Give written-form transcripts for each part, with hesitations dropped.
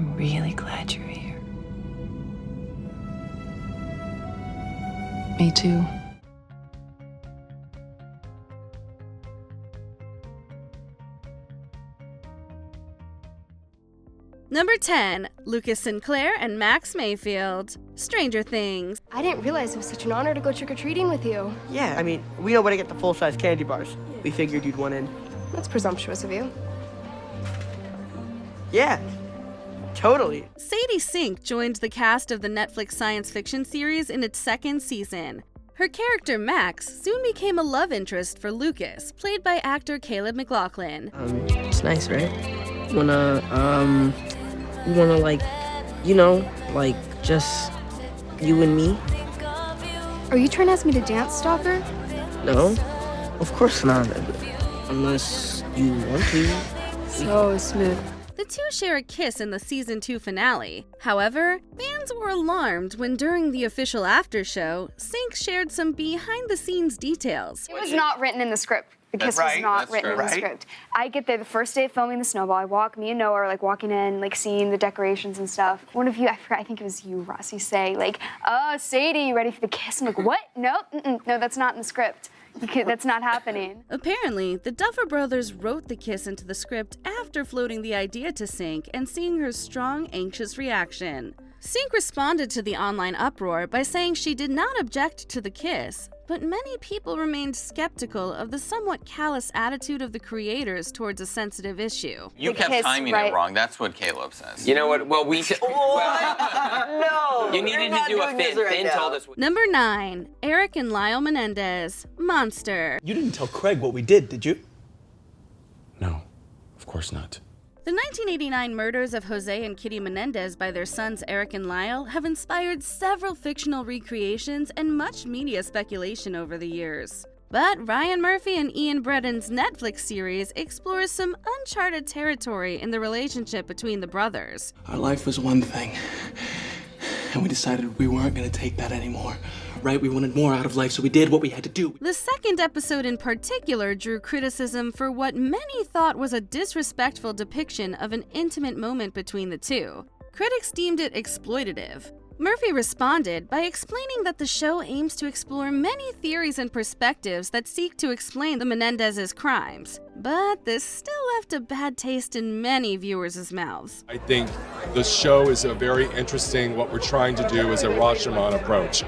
I'm really glad you're here. Me too. Number 10, Lucas Sinclair and Max Mayfield. Stranger Things. I didn't realize it was such an honor to go trick-or-treating with you. Yeah, I mean, we know where to get the full-size candy bars. We figured you'd want in. That's presumptuous of you. Yeah, totally. Sadie Sink joined the cast of the Netflix science fiction series in its second season. Her character Max soon became a love interest for Lucas, played by actor Caleb McLaughlin. It's nice, right? You wanna just you and me? Are you trying to ask me to dance, Stalker? No, of course not. Unless you want to. So smooth. The two share a kiss in the season 2 finale. However, fans were alarmed when during the official after show, Sink shared some behind-the-scenes details. It was not written in the script. The kiss was not written in the script. I get there the first day of filming the snowball. Me and Noah are walking in, seeing the decorations and stuff. One of you, I forgot, I think it was you, Ross, you say, oh, Sadie, you ready for the kiss? I'm like, what? No, no, that's not in the script. That's not happening. Apparently, the Duffer Brothers wrote the kiss into the script after floating the idea to Sink and seeing her strong, anxious reaction. Sink responded to the online uproar by saying she did not object to the kiss, but many people remained skeptical of the somewhat callous attitude of the creators towards a sensitive issue. You kept timing it wrong. That's what Caleb says. You know what? Well, we... No! You needed to do a Finn. Finn told us... Number 9, Eric and Lyle Menendez, Monster. You didn't tell Craig what we did you? No, of course not. The 1989 murders of Jose and Kitty Menendez by their sons Eric and Lyle have inspired several fictional recreations and much media speculation over the years. But Ryan Murphy and Ian Bredon's Netflix series explores some uncharted territory in the relationship between the brothers. Our life was one thing, and we decided we weren't going to take that anymore. Right? We wanted more out of life, so we did what we had to do. The second episode in particular drew criticism for what many thought was a disrespectful depiction of an intimate moment between the two. Critics deemed it exploitative. Murphy responded by explaining that the show aims to explore many theories and perspectives that seek to explain the Menendez's crimes. But this still left a bad taste in many viewers' mouths. I think the show is a very interesting, what we're trying to do is a Rashomon approach,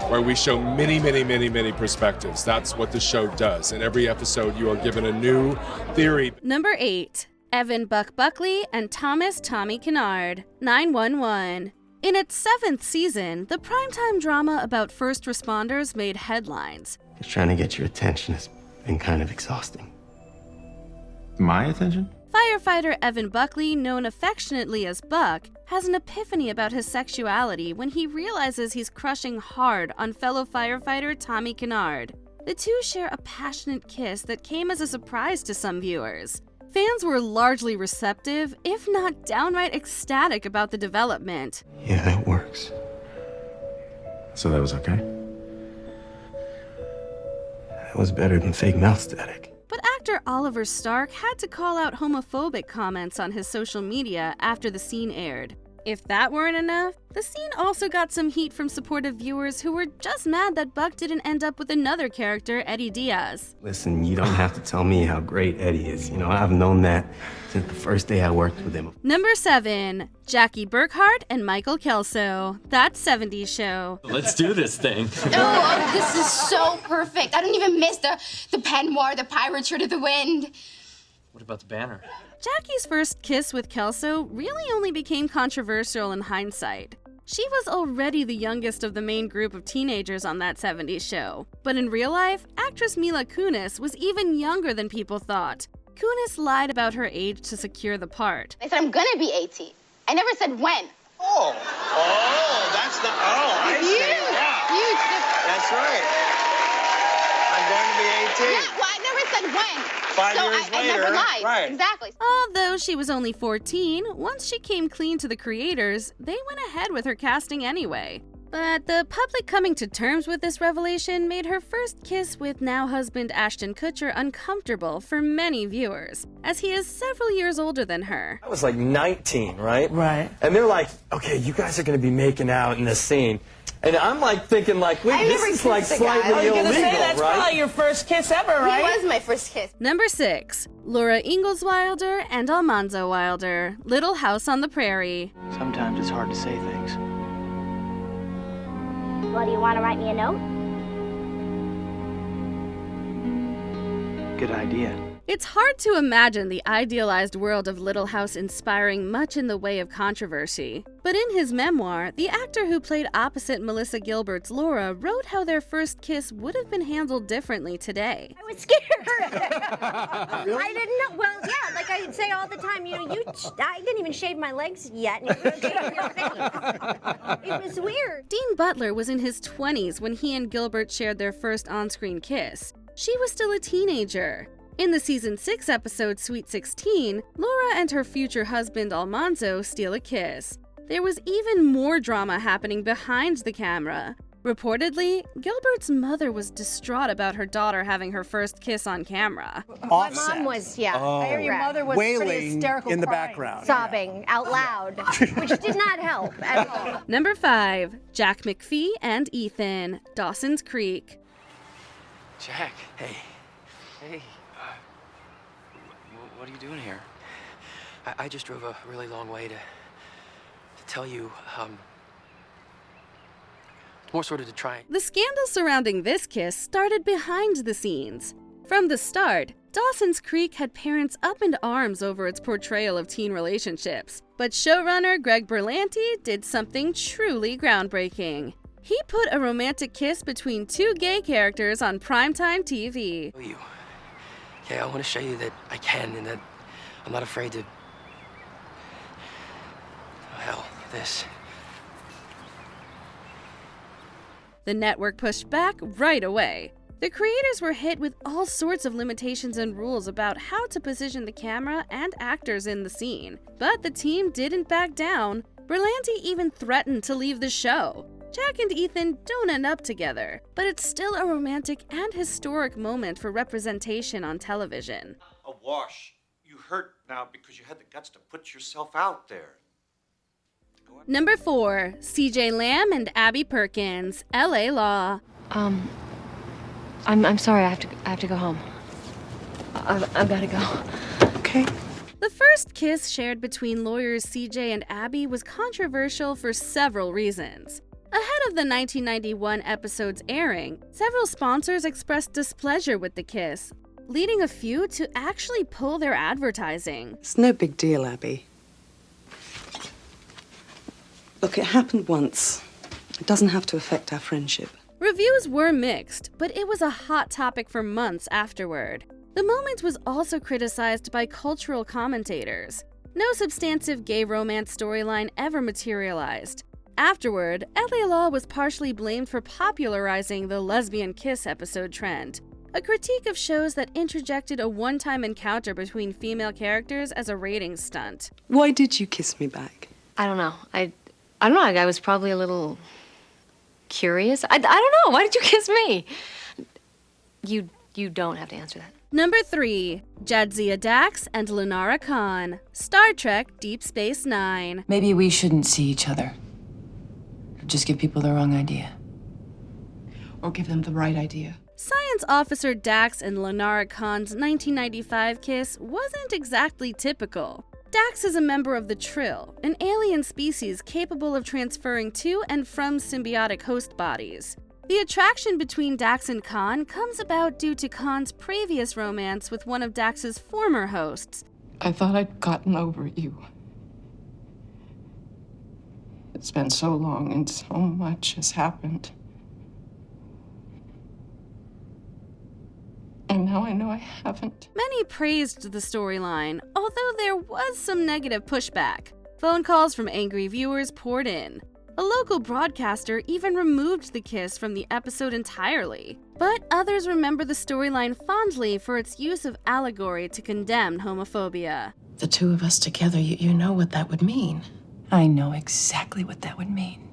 where we show many perspectives. That's what the show does. In every episode, you are given a new theory. Number 8, Evan Buck Buckley and Thomas Tommy Kennard, 911. In its 7th season, the primetime drama about first responders made headlines. Just trying to get your attention has been kind of exhausting. My attention? Firefighter Evan Buckley, known affectionately as Buck, has an epiphany about his sexuality when he realizes he's crushing hard on fellow firefighter Tommy Kennard. The two share a passionate kiss that came as a surprise to some viewers. Fans were largely receptive, if not downright ecstatic about the development. Yeah, that works. So that was okay? That was better than fake mouth static. But actor Oliver Stark had to call out homophobic comments on his social media after the scene aired. If that weren't enough, the scene also got some heat from supportive viewers who were just mad that Buck didn't end up with another character, Eddie Diaz. Listen, you don't have to tell me how great Eddie is. I've known that since the first day I worked with him. Number 7, Jackie Burkhart and Michael Kelso, That 70s Show. Let's do this thing. Oh, this is so perfect. I don't even miss the peignoir, the pirate shirt of the wind. What about the banner? Jackie's first kiss with Kelso really only became controversial in hindsight. She was already the youngest of the main group of teenagers on That 70s Show. But in real life, actress Mila Kunis was even younger than people thought. Kunis lied about her age to secure the part. I said I'm gonna be 18. I never said when. Oh, that's not, I see, yeah. That's right. I'm going to be 18. Yeah, well, I never said when. 5 years later, I never lied. Right. Exactly. Although she was only 14, once she came clean to the creators, they went ahead with her casting anyway. But the public coming to terms with this revelation made her first kiss with now-husband Ashton Kutcher uncomfortable for many viewers, as he is several years older than her. I was like 19, right? Right. And they're like, okay, you guys are going to be making out in this scene. And I'm like thinking like, wait, this is like slightly illegal, that's right? probably your first kiss ever, right? He was my first kiss. Number 6. Laura Ingalls Wilder and Almanzo Wilder, Little House on the Prairie. Sometimes it's hard to say things. Well, do you want to write me a note? Good idea. It's hard to imagine the idealized world of Little House inspiring much in the way of controversy. But in his memoir, the actor who played opposite Melissa Gilbert's Laura wrote how their first kiss would have been handled differently today. I was scared. Really? I didn't know. Well, yeah, like I say all the time, I didn't even shave my legs yet. And you shaved your face. It was weird. Dean Butler was in his 20s when he and Gilbert shared their first on-screen kiss. She was still a teenager. In the season 6 episode Sweet 16, Laura and her future husband Almanzo steal a kiss. There was even more drama happening behind the camera. Reportedly, Gilbert's mother was distraught about her daughter having her first kiss on camera. My mom was, I hear your mother was pretty hysterical, in the crying. background. sobbing out loud, which did not help at all. Number 5. Jack McPhee and Ethan, Dawson's Creek. Jack. Hey. Hey. What are you doing here? I just drove a really long way to tell you, more sort of to try. The scandal surrounding this kiss started behind the scenes. From the start, Dawson's Creek had parents up in arms over its portrayal of teen relationships. But showrunner Greg Berlanti did something truly groundbreaking. He put a romantic kiss between 2 gay characters on primetime TV. Yeah, I want to show you that I can and that I'm not afraid to... Hell, this. The network pushed back right away. The creators were hit with all sorts of limitations and rules about how to position the camera and actors in the scene. But the team didn't back down. Berlanti even threatened to leave the show. Jack and Ethan don't end up together, but it's still a romantic and historic moment for representation on television. A wash. You hurt now because you had the guts to put yourself out there. Number 4. CJ Lamb and Abby Perkins, LA Law. I'm sorry, I have to go home. I've got to go. Okay. The first kiss shared between lawyers CJ and Abby was controversial for several reasons. Ahead of the 1991 episode's airing, several sponsors expressed displeasure with the kiss, leading a few to actually pull their advertising. It's no big deal, Abby. Look, it happened once. It doesn't have to affect our friendship. Reviews were mixed, but it was a hot topic for months afterward. The moment was also criticized by cultural commentators. No substantive gay romance storyline ever materialized. Afterward, LA Law was partially blamed for popularizing the lesbian kiss episode trend, a critique of shows that interjected a one-time encounter between female characters as a ratings stunt. Why did you kiss me back? I don't know. I don't know. I was probably a little curious. I don't know. Why did you kiss me? You don't have to answer that. Number 3. Jadzia Dax and Lenara Khan, Star Trek Deep Space Nine. Maybe we shouldn't see each other. Just give people the wrong idea. Or give them the right idea. Science Officer Dax and Lenara Khan's 1995 kiss wasn't exactly typical. Dax is a member of the Trill, an alien species capable of transferring to and from symbiotic host bodies. The attraction between Dax and Khan comes about due to Khan's previous romance with one of Dax's former hosts. I thought I'd gotten over you. It's been so long and so much has happened. And now I know I haven't. Many praised the storyline, although there was some negative pushback. Phone calls from angry viewers poured in. A local broadcaster even removed the kiss from the episode entirely. But others remember the storyline fondly for its use of allegory to condemn homophobia. The two of us together, you know what that would mean. I know exactly what that would mean.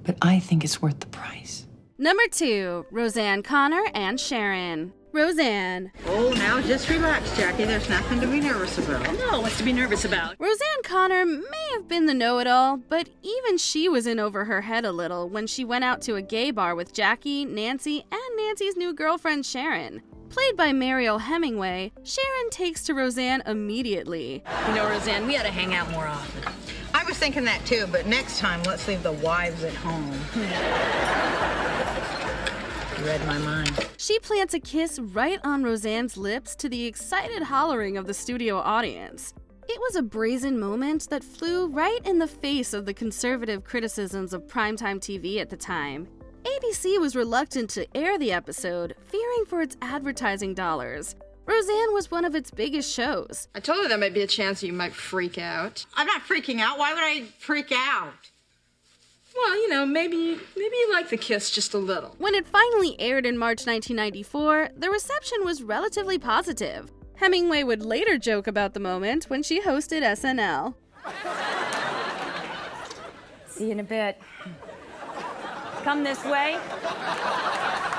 but I think it's worth the price. Number 2, Roseanne Connor and Sharon. Roseanne. Oh, now just relax, Jackie. There's nothing to be nervous about. No, what's to be nervous about? Roseanne Connor may have been the know-it-all, but even she was in over her head a little when she went out to a gay bar with Jackie, Nancy, and Nancy's new girlfriend Sharon. Played by Mariel Hemingway, Sharon takes to Roseanne immediately. You know, Roseanne, we ought to hang out more often. I was thinking that too, but next time, let's leave the wives at home. You read my mind. She plants a kiss right on Roseanne's lips to the excited hollering of the studio audience. It was a brazen moment that flew right in the face of the conservative criticisms of primetime TV at the time. ABC was reluctant to air the episode, fearing for its advertising dollars. Roseanne was one of its biggest shows. I told her there might be a chance you might freak out. I'm not freaking out. Why would I freak out? Well, you know, maybe you like the kiss just a little. When it finally aired in March 1994, the reception was relatively positive. Hemingway would later joke about the moment when she hosted SNL. See you in a bit. Come this way.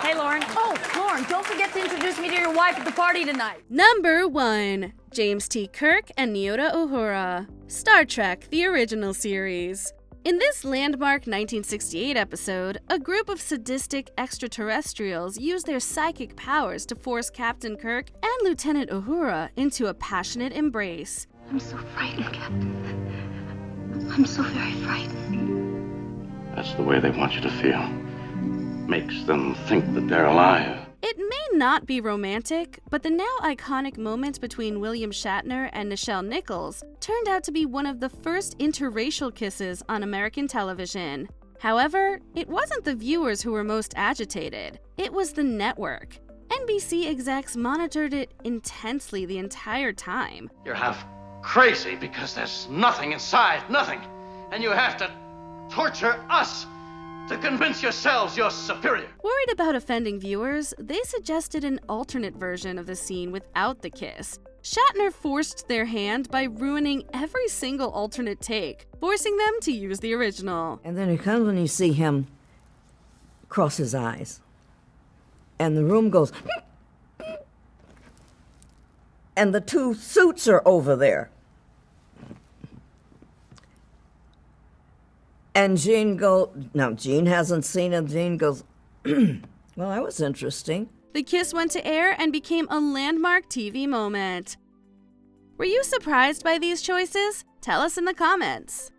Hey, Lauren. Oh, Lauren, don't forget to introduce me to your wife at the party tonight. Number 1, James T. Kirk and Nyota Uhura. Star Trek, the original series. In this landmark 1968 episode, a group of sadistic extraterrestrials use their psychic powers to force Captain Kirk and Lieutenant Uhura into a passionate embrace. I'm so frightened, Captain. I'm so very frightened. That's the way they want you to feel. Makes them think that they're alive. It may not be romantic, but the now iconic moment between William Shatner and Nichelle Nichols turned out to be one of the first interracial kisses on American television. However, it wasn't the viewers who were most agitated. It was the network. NBC execs monitored it intensely the entire time. You're half crazy because there's nothing inside, nothing. And you have to torture us to convince yourselves you're superior. Worried about offending viewers, they suggested an alternate version of the scene without the kiss. Shatner forced their hand by ruining every single alternate take, forcing them to use the original. And then it comes when you see him cross his eyes. And the room goes... and the two suits are over there. And Gene now Gene hasn't seen it, Gene goes, well, that was interesting. The kiss went to air and became a landmark TV moment. Were you surprised by these choices? Tell us in the comments.